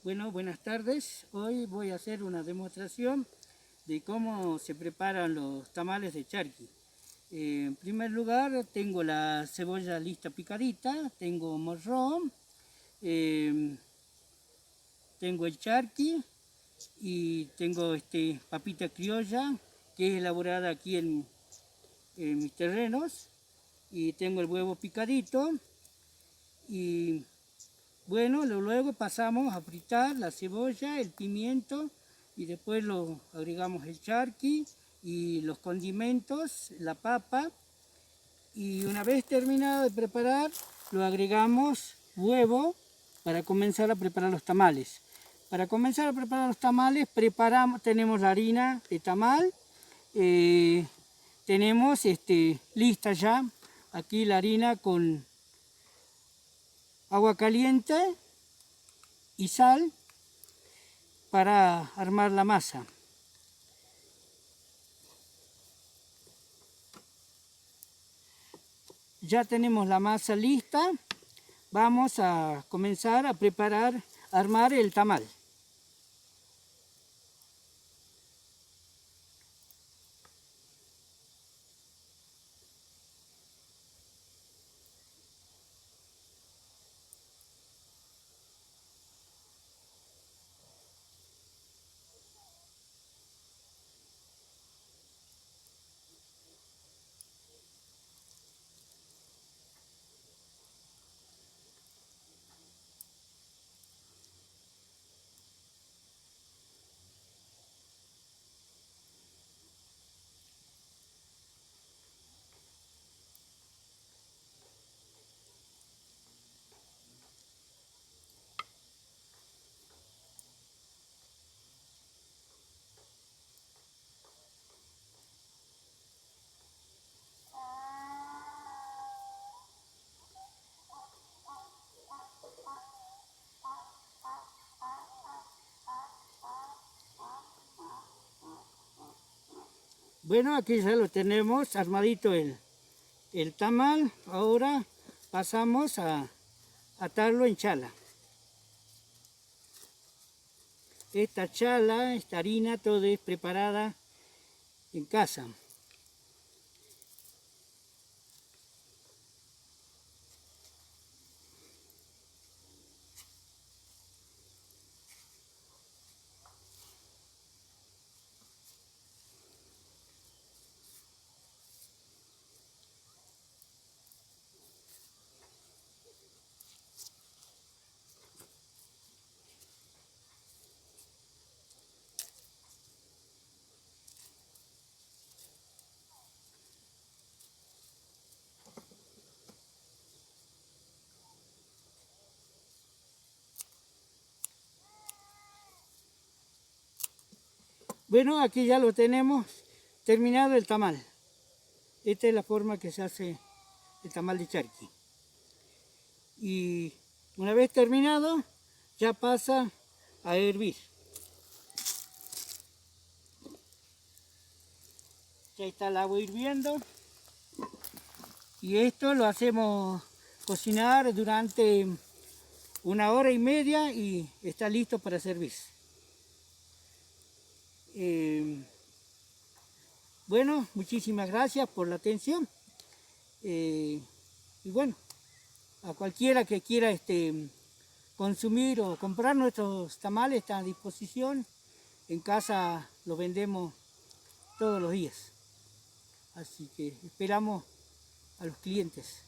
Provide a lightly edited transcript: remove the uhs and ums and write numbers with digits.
Bueno, buenas tardes. Hoy voy a hacer una demostración de cómo se preparan los tamales de charqui. En primer lugar, tengo la cebolla lista picadita, tengo morrón, tengo el charqui y tengo papita criolla que es elaborada aquí en mis terrenos, y tengo el huevo picadito. Y bueno, luego pasamos a fritar la cebolla, el pimiento, y después lo agregamos el charqui y los condimentos, la papa. Y una vez terminado de preparar, lo agregamos huevo para comenzar a preparar los tamales. Para comenzar a preparar los tamales, tenemos la harina de tamal, tenemos lista ya aquí la harina con agua caliente y sal para armar la masa. Ya tenemos la masa lista, vamos a comenzar a armar el tamal. Bueno, aquí ya lo tenemos armadito el tamal. Ahora pasamos a atarlo en chala. Esta chala, esta harina, todo es preparada en casa. Bueno, aquí ya lo tenemos terminado el tamal. Esta es la forma que se hace el tamal de charqui. Y una vez terminado, ya pasa a hervir. Ya está el agua hirviendo. Y esto lo hacemos cocinar durante 1 hora y media y está listo para servirse. Bueno, muchísimas gracias por la atención. Y bueno, a cualquiera que quiera consumir o comprar nuestros tamales está a disposición. En casa lo vendemos todos los días. Así que esperamos a los clientes.